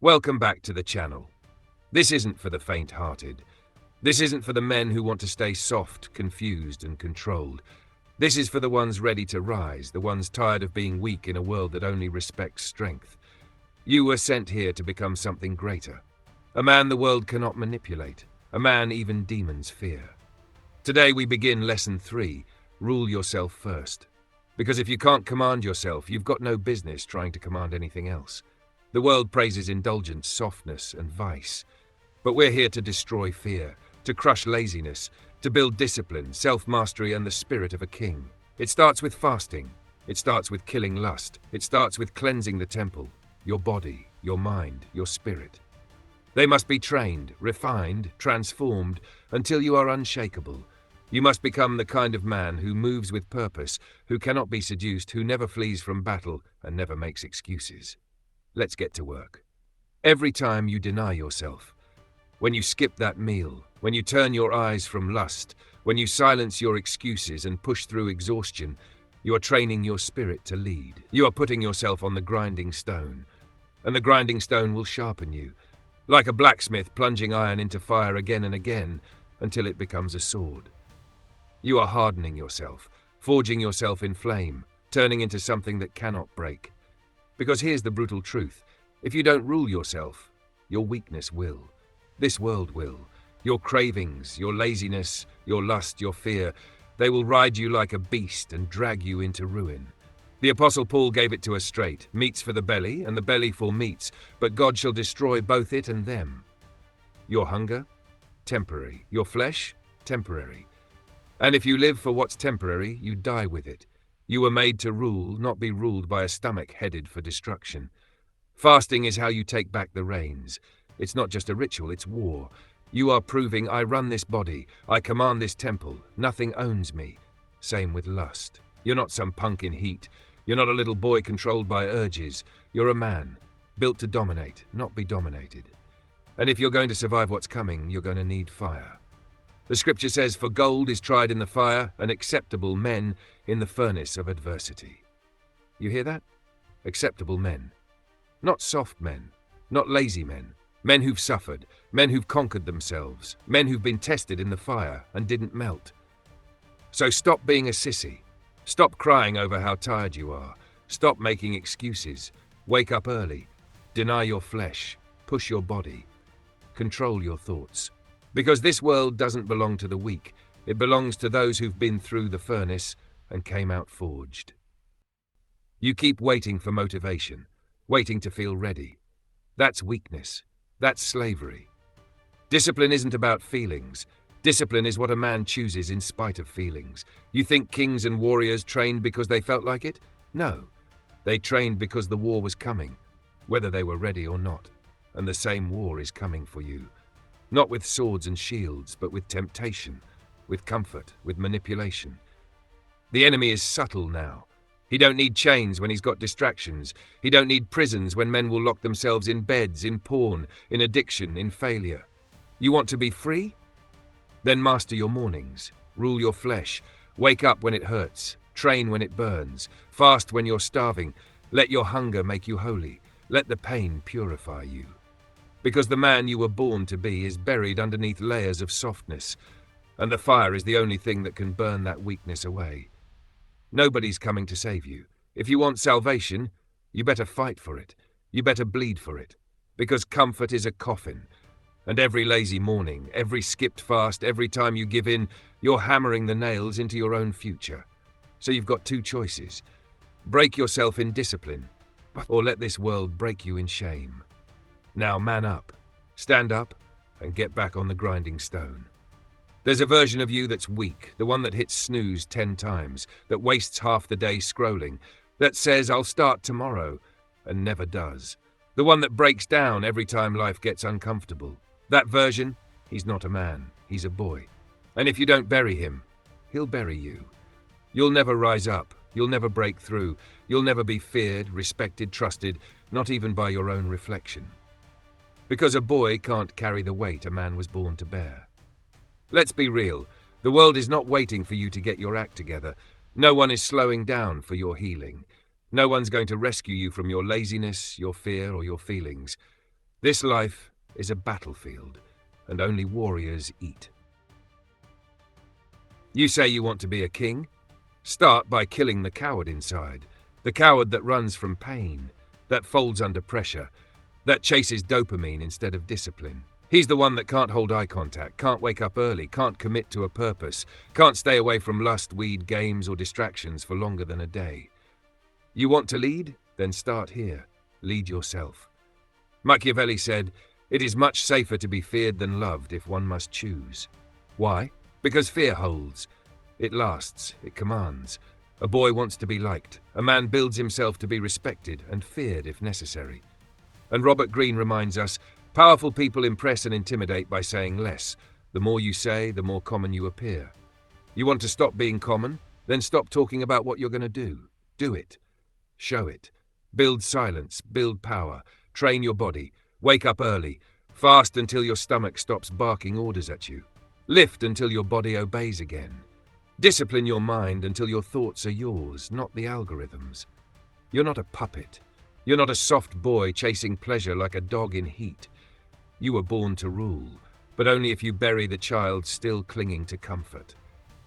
Welcome back to the channel. This isn't for the faint-hearted. This isn't for the men who want to stay soft, confused, and controlled. This is for the ones ready to rise, the ones tired of being weak in a world that only respects strength. You were sent here to become something greater. A man the world cannot manipulate. A man even demons fear. Today we begin Lesson 3, Rule Yourself First. Because if you can't command yourself, you've got no business trying to command anything else. The world praises indulgence, softness, and vice. But we're here to destroy fear, to crush laziness, to build discipline, self-mastery, and the spirit of a king. It starts with fasting. It starts with killing lust. It starts with cleansing the temple, your body, your mind, your spirit. They must be trained, refined, transformed, until you are unshakable. You must become the kind of man who moves with purpose, who cannot be seduced, who never flees from battle, and never makes excuses. Let's get to work. Every time you deny yourself, when you skip that meal, when you turn your eyes from lust, when you silence your excuses and push through exhaustion, you are training your spirit to lead. You are putting yourself on the grinding stone, and the grinding stone will sharpen you, like a blacksmith plunging iron into fire again and again until it becomes a sword. You are hardening yourself, forging yourself in flame, turning into something that cannot break. Because here's the brutal truth. If you don't rule yourself, your weakness will. This world will. Your cravings, your laziness, your lust, your fear, they will ride you like a beast and drag you into ruin. The Apostle Paul gave it to us straight. Meats for the belly, and the belly for meats, but God shall destroy both it and them. Your hunger? Temporary. Your flesh? Temporary. And if you live for what's temporary, you die with it. You were made to rule, not be ruled by a stomach headed for destruction. Fasting is how you take back the reins. It's not just a ritual, it's war. You are proving, I run this body, I command this temple, nothing owns me. Same with lust. You're not some punk in heat. You're not a little boy controlled by urges. You're a man, built to dominate, not be dominated. And if you're going to survive what's coming, you're going to need fire. The scripture says, for gold is tried in the fire, and acceptable men in the furnace of adversity. You hear that? Acceptable men. Not soft men, not lazy men. Men who've suffered, men who've conquered themselves, men who've been tested in the fire and didn't melt. So stop being a sissy. Stop crying over how tired you are. Stop making excuses. Wake up early. Deny your flesh. Push your body. Control your thoughts. Because this world doesn't belong to the weak. It belongs to those who've been through the furnace and came out forged. You keep waiting for motivation, waiting to feel ready. That's weakness. That's slavery. Discipline isn't about feelings. Discipline is what a man chooses in spite of feelings. You think kings and warriors trained because they felt like it? No. They trained because the war was coming, whether they were ready or not. And the same war is coming for you. Not with swords and shields, but with temptation, with comfort, with manipulation. The enemy is subtle now. He don't need chains when he's got distractions. He don't need prisons when men will lock themselves in beds, in porn, in addiction, in failure. You want to be free? Then master your mornings. Rule your flesh. Wake up when it hurts. Train when it burns. Fast when you're starving. Let your hunger make you holy. Let the pain purify you. Because the man you were born to be is buried underneath layers of softness, and the fire is the only thing that can burn that weakness away. Nobody's coming to save you. If you want salvation, you better fight for it. You better bleed for it. Because comfort is a coffin. And every lazy morning, every skipped fast, every time you give in, you're hammering the nails into your own future. So you've got two choices. Break yourself in discipline, or let this world break you in shame. Now man up, stand up, and get back on the grinding stone. There's a version of you that's weak, the one that hits snooze 10 times, that wastes half the day scrolling, that says, I'll start tomorrow, and never does. The one that breaks down every time life gets uncomfortable. That version, he's not a man, he's a boy. And if you don't bury him, he'll bury you. You'll never rise up, you'll never break through, you'll never be feared, respected, trusted, not even by your own reflection. Because a boy can't carry the weight a man was born to bear. Let's be real, the world is not waiting for you to get your act together. No one is slowing down for your healing. No one's going to rescue you from your laziness, your fear, or your feelings. This life is a battlefield, and only warriors eat. You say you want to be a king? Start by killing the coward inside, the coward that runs from pain, that folds under pressure, that chases dopamine instead of discipline. He's the one that can't hold eye contact, can't wake up early, can't commit to a purpose, can't stay away from lust, weed, games, or distractions for longer than a day. You want to lead? Then start here. Lead yourself. Machiavelli said, "It is much safer to be feared than loved if one must choose." Why? Because fear holds. It lasts, it commands. A boy wants to be liked. A man builds himself to be respected and feared if necessary. And Robert Greene reminds us, powerful people impress and intimidate by saying less. The more you say, the more common you appear. You want to stop being common? Then stop talking about what you're going to do. Do it. Show it. Build silence, build power. Train your body. Wake up early. Fast until your stomach stops barking orders at you. Lift until your body obeys again. Discipline your mind until your thoughts are yours, not the algorithms. You're not a puppet. You're not a soft boy chasing pleasure like a dog in heat. You were born to rule, but only if you bury the child still clinging to comfort.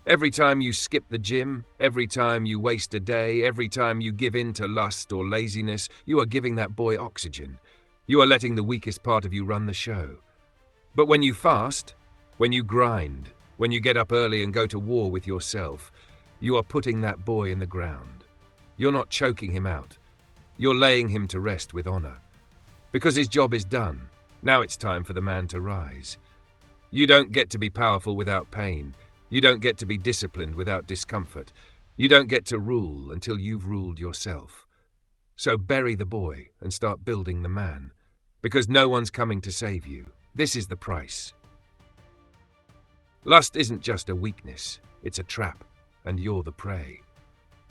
Every time you skip the gym, every time you waste a day, every time you give in to lust or laziness, you are giving that boy oxygen. You are letting the weakest part of you run the show. But when you fast, when you grind, when you get up early and go to war with yourself, you are putting that boy in the ground. You're not choking him out. You're laying him to rest with honor. Because his job is done, now it's time for the man to rise. You don't get to be powerful without pain. You don't get to be disciplined without discomfort. You don't get to rule until you've ruled yourself. So bury the boy and start building the man. Because no one's coming to save you. This is the price. Lust isn't just a weakness, it's a trap, and you're the prey.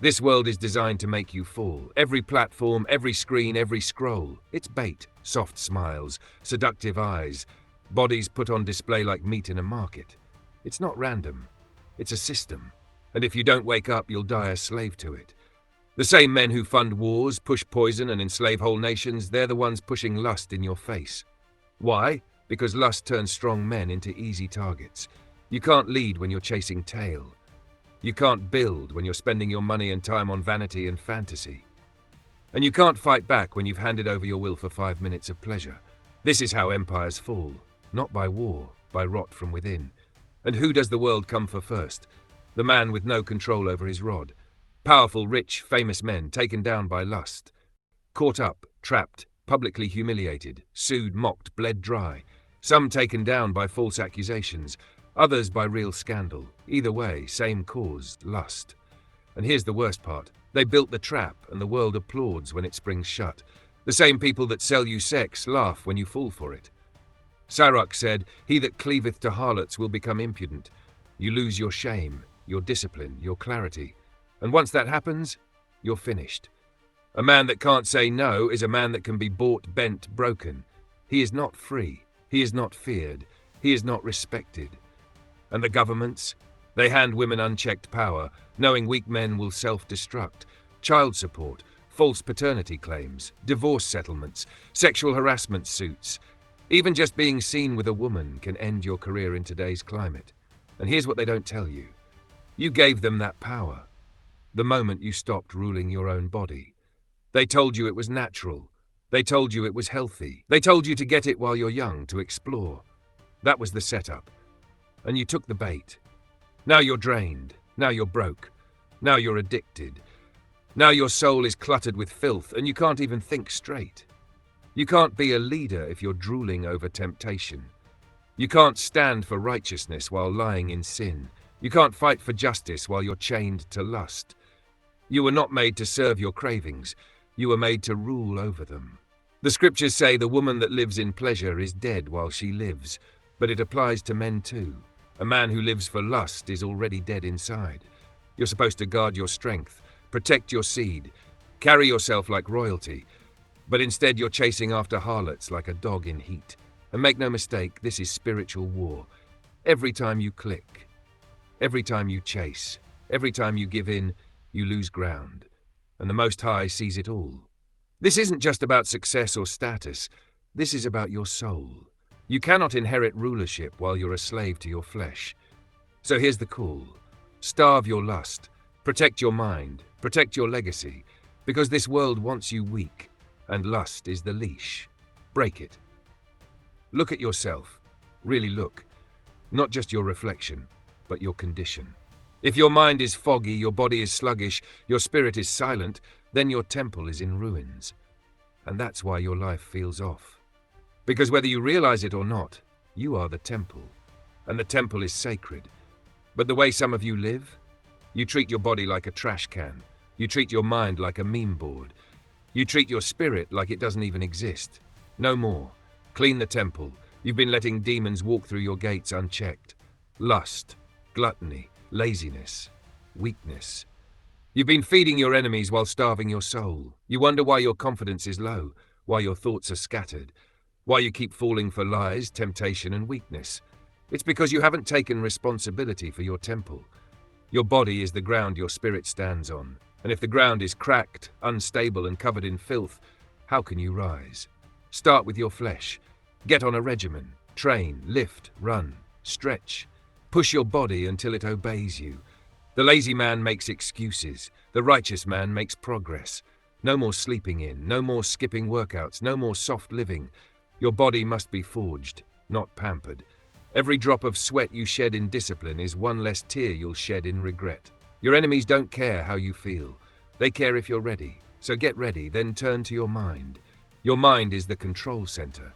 This world is designed to make you fall. Every platform, every screen, every scroll. It's bait, soft smiles, seductive eyes, bodies put on display like meat in a market. It's not random. It's a system. And if you don't wake up, you'll die a slave to it. The same men who fund wars, push poison, and enslave whole nations, they're the ones pushing lust in your face. Why? Because lust turns strong men into easy targets. You can't lead when you're chasing tail. You can't build when you're spending your money and time on vanity and fantasy. And you can't fight back when you've handed over your will for 5 minutes of pleasure. This is how empires fall, not by war, by rot from within. And who does the world come for first? The man with no control over his rod. Powerful, rich, famous men taken down by lust. Caught up, trapped, publicly humiliated, sued, mocked, bled dry. Some taken down by false accusations, others by real scandal. Either way, same cause, lust. And here's the worst part. They built the trap, and the world applauds when it springs shut. The same people that sell you sex laugh when you fall for it. Sirach said, "He that cleaveth to harlots will become impudent." You lose your shame, your discipline, your clarity. And once that happens, you're finished. A man that can't say no is a man that can be bought, bent, broken. He is not free. He is not feared. He is not respected. And the governments? They hand women unchecked power, knowing weak men will self-destruct. Child support, false paternity claims, divorce settlements, sexual harassment suits. Even just being seen with a woman can end your career in today's climate. And here's what they don't tell you. You gave them that power the moment you stopped ruling your own body. They told you it was natural. They told you it was healthy. They told you to get it while you're young, to explore. That was the setup. And you took the bait. Now you're drained. Now you're broke. Now you're addicted. Now your soul is cluttered with filth and you can't even think straight. You can't be a leader if you're drooling over temptation. You can't stand for righteousness while lying in sin. You can't fight for justice while you're chained to lust. You were not made to serve your cravings. You were made to rule over them. The scriptures say the woman that lives in pleasure is dead while she lives, but it applies to men too. A man who lives for lust is already dead inside. You're supposed to guard your strength, protect your seed, carry yourself like royalty, but instead you're chasing after harlots like a dog in heat. And make no mistake, this is spiritual war. Every time you click, every time you chase, every time you give in, you lose ground. And the Most High sees it all. This isn't just about success or status. This is about your soul. You cannot inherit rulership while you're a slave to your flesh. So here's the call. Starve your lust. Protect your mind. Protect your legacy. Because this world wants you weak, and lust is the leash. Break it. Look at yourself. Really look. Not just your reflection, but your condition. If your mind is foggy, your body is sluggish, your spirit is silent, then your temple is in ruins. And that's why your life feels off. Because whether you realize it or not, you are the temple. And the temple is sacred. But the way some of you live, you treat your body like a trash can. You treat your mind like a meme board. You treat your spirit like it doesn't even exist. No more. Clean the temple. You've been letting demons walk through your gates unchecked. Lust, gluttony, laziness, weakness. You've been feeding your enemies while starving your soul. You wonder why your confidence is low, why your thoughts are scattered, why you keep falling for lies, temptation, and weakness. It's because you haven't taken responsibility for your temple. Your body is the ground your spirit stands on, and if the ground is cracked, unstable, and covered in filth, how can you rise? Start with your flesh. Get on a regimen. Train, lift, run, stretch. Push your body until it obeys you. The lazy man makes excuses. The righteous man makes progress. No more sleeping in, no more skipping workouts, no more soft living. Your body must be forged, not pampered. Every drop of sweat you shed in discipline is one less tear you'll shed in regret. Your enemies don't care how you feel. They care if you're ready. So get ready, then turn to your mind. Your mind is the control center.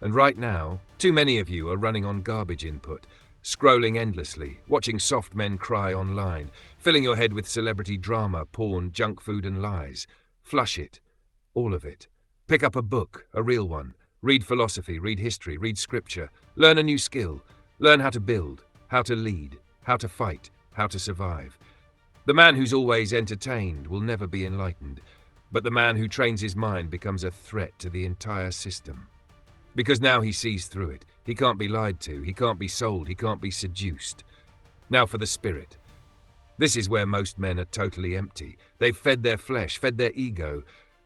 And right now, too many of you are running on garbage input, scrolling endlessly, watching soft men cry online, filling your head with celebrity drama, porn, junk food, and lies. Flush it. All of it. Pick up a book, a real one. Read philosophy, read history, read scripture. Learn a new skill. Learn how to build, how to lead, how to fight, how to survive. The man who's always entertained will never be enlightened, but the man who trains his mind becomes a threat to the entire system. Because now he sees through it. He can't be lied to, he can't be sold, he can't be seduced. Now for the spirit. This is where most men are totally empty. They've fed their flesh, fed their ego,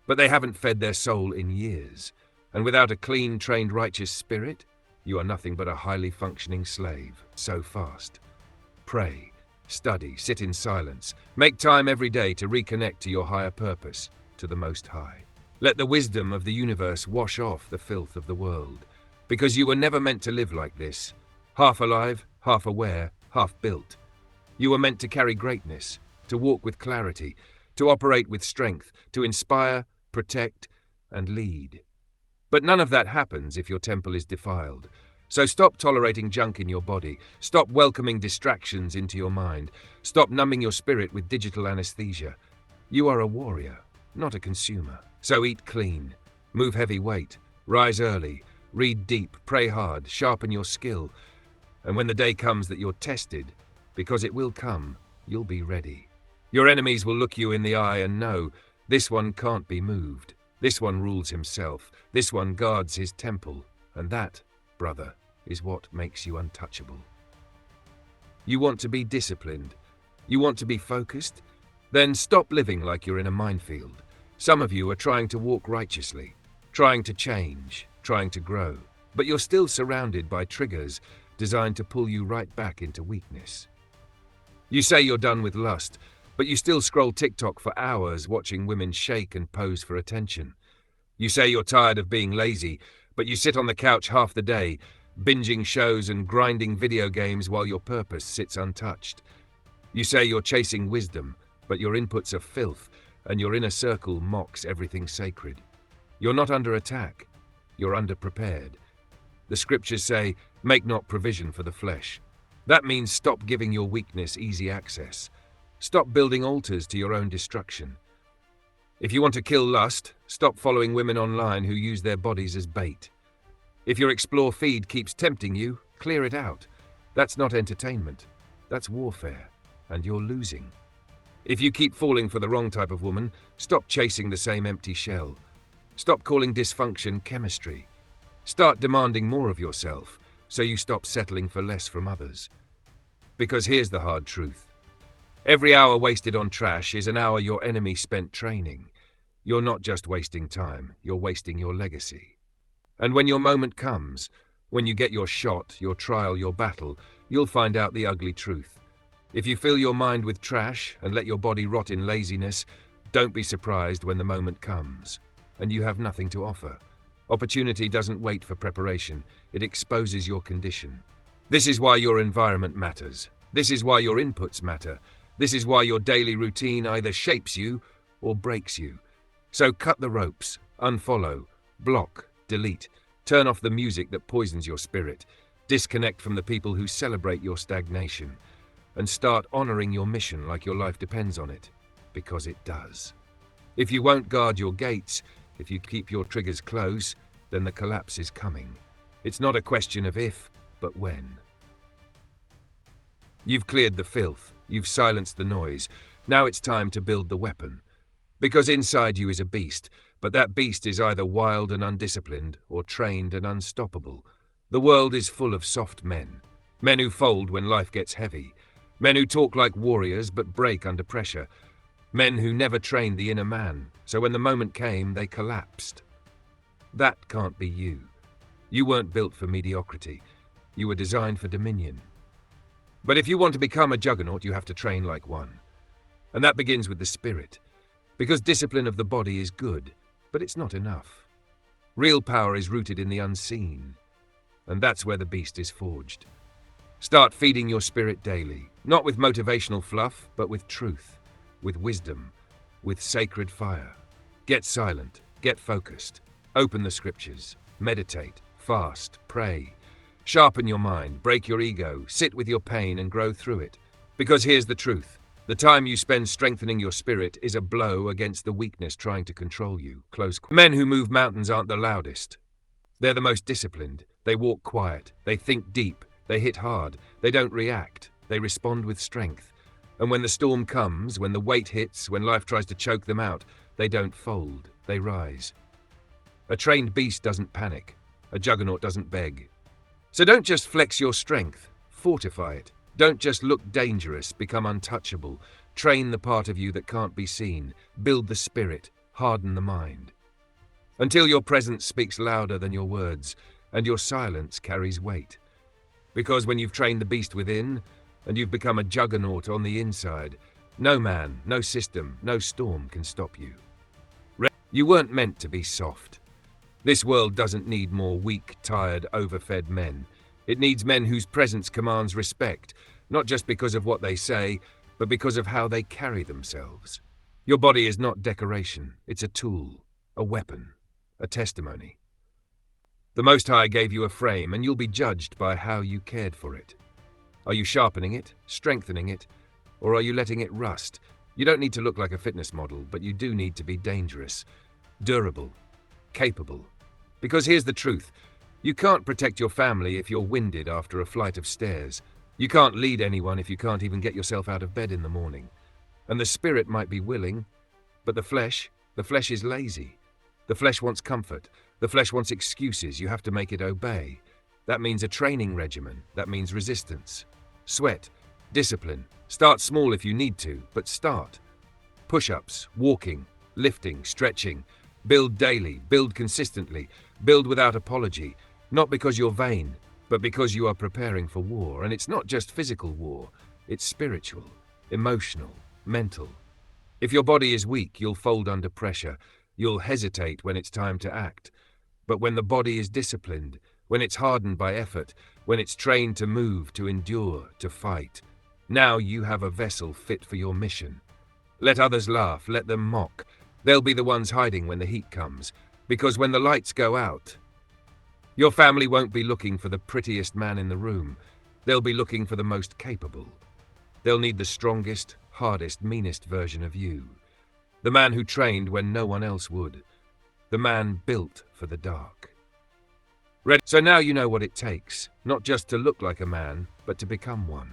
but they haven't fed their soul in years. And without a clean, trained, righteous spirit, you are nothing but a highly functioning slave, so fast. Pray, study, sit in silence. Make time every day to reconnect to your higher purpose, to the Most High. Let the wisdom of the universe wash off the filth of the world. Because you were never meant to live like this. Half alive, half aware, half built. You were meant to carry greatness, to walk with clarity, to operate with strength, to inspire, protect, and lead. But none of that happens if your temple is defiled. So stop tolerating junk in your body. Stop welcoming distractions into your mind. Stop numbing your spirit with digital anesthesia. You are a warrior, not a consumer. So eat clean, move heavy weight, rise early, read deep, pray hard, sharpen your skill. And when the day comes that you're tested, because it will come, you'll be ready. Your enemies will look you in the eye and know, this one can't be moved. This one rules himself. This one guards his temple. And that, brother, is what makes you untouchable. You want to be disciplined? You want to be focused? Then stop living like you're in a minefield. Some of you are trying to walk righteously, trying to change, trying to grow, but you're still surrounded by triggers designed to pull you right back into weakness. You say you're done with lust, but you still scroll TikTok for hours watching women shake and pose for attention. You say you're tired of being lazy, but you sit on the couch half the day, binging shows and grinding video games while your purpose sits untouched. You say you're chasing wisdom, but your inputs are filth, and your inner circle mocks everything sacred. You're not under attack, you're underprepared. The scriptures say, make not provision for the flesh. That means stop giving your weakness easy access. Stop building altars to your own destruction. If you want to kill lust, stop following women online who use their bodies as bait. If your explore feed keeps tempting you, clear it out. That's not entertainment, that's warfare, and you're losing. If you keep falling for the wrong type of woman, stop chasing the same empty shell. Stop calling dysfunction chemistry. Start demanding more of yourself, so you stop settling for less from others. Because here's the hard truth. Every hour wasted on trash is an hour your enemy spent training. You're not just wasting time, you're wasting your legacy. And when your moment comes, when you get your shot, your trial, your battle, you'll find out the ugly truth. If you fill your mind with trash and let your body rot in laziness, don't be surprised when the moment comes and you have nothing to offer. Opportunity doesn't wait for preparation, it exposes your condition. This is why your environment matters. This is why your inputs matter. This is why your daily routine either shapes you or breaks you. So cut the ropes, unfollow, block, delete, turn off the music that poisons your spirit, disconnect from the people who celebrate your stagnation, and start honoring your mission like your life depends on it, because it does. If you won't guard your gates, if you keep your triggers close, then the collapse is coming. It's not a question of if, but when. You've cleared the filth, you've silenced the noise, now it's time to build the weapon. Because inside you is a beast, but that beast is either wild and undisciplined or trained and unstoppable. The world is full of soft men, men who fold when life gets heavy, men who talk like warriors but break under pressure, men who never trained the inner man, so when the moment came, they collapsed. That can't be you. You weren't built for mediocrity. You were designed for dominion. But if you want to become a juggernaut, you have to train like one. And that begins with the spirit. Because discipline of the body is good, but it's not enough. Real power is rooted in the unseen, and that's where the beast is forged. Start feeding your spirit daily, not with motivational fluff, but with truth, with wisdom, with sacred fire. Get silent, get focused, open the scriptures, meditate, fast, pray. Sharpen your mind, break your ego, sit with your pain and grow through it. Because here's the truth. The time you spend strengthening your spirit is a blow against the weakness trying to control you. Men who move mountains aren't the loudest. They're the most disciplined. They walk quiet. They think deep. They hit hard. They don't react. They respond with strength. And when the storm comes, when the weight hits, when life tries to choke them out, they don't fold. They rise. A trained beast doesn't panic. A juggernaut doesn't beg. So don't just flex your strength. Fortify it. Don't just look dangerous, become untouchable. Train the part of you that can't be seen. Build the spirit, harden the mind. Until your presence speaks louder than your words, and your silence carries weight. Because when you've trained the beast within, and you've become a juggernaut on the inside, no man, no system, no storm can stop you. You weren't meant to be soft. This world doesn't need more weak, tired, overfed men. It needs men whose presence commands respect, not just because of what they say, but because of how they carry themselves. Your body is not decoration. It's a tool, a weapon, a testimony. The Most High gave you a frame, and you'll be judged by how you cared for it. Are you sharpening it, strengthening it, or are you letting it rust? You don't need to look like a fitness model, but you do need to be dangerous, durable, capable. Because here's the truth. You can't protect your family if you're winded after a flight of stairs. You can't lead anyone if you can't even get yourself out of bed in the morning. And the spirit might be willing, but the flesh is lazy. The flesh wants comfort. The flesh wants excuses. You have to make it obey. That means a training regimen. That means resistance. Sweat. Discipline. Start small if you need to, but start. Push-ups, walking, lifting, stretching. Build daily. Build consistently. Build without apology. Not because you're vain, but because you are preparing for war. And it's not just physical war. It's spiritual, emotional, mental. If your body is weak, you'll fold under pressure. You'll hesitate when it's time to act. But when the body is disciplined, when it's hardened by effort, when it's trained to move, to endure, to fight, now you have a vessel fit for your mission. Let others laugh, let them mock. They'll be the ones hiding when the heat comes. Because when the lights go out, your family won't be looking for the prettiest man in the room. They'll be looking for the most capable. They'll need the strongest, hardest, meanest version of you. The man who trained when no one else would. The man built for the dark. So now you know what it takes, not just to look like a man, but to become one.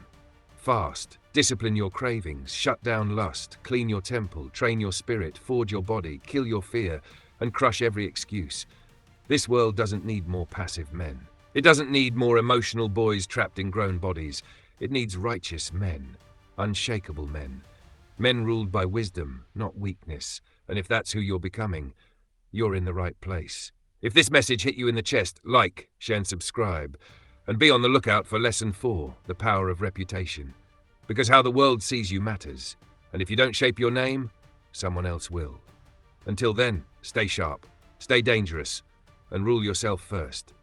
Fast, discipline your cravings, shut down lust, clean your temple, train your spirit, forge your body, kill your fear, and crush every excuse. This world doesn't need more passive men. It doesn't need more emotional boys trapped in grown bodies. It needs righteous men, unshakable men. Men ruled by wisdom, not weakness. And if that's who you're becoming, you're in the right place. If this message hit you in the chest, like, share and subscribe. And be on the lookout for Lesson 4, The Power of Reputation. Because how the world sees you matters. And if you don't shape your name, someone else will. Until then, stay sharp, stay dangerous, and rule yourself first.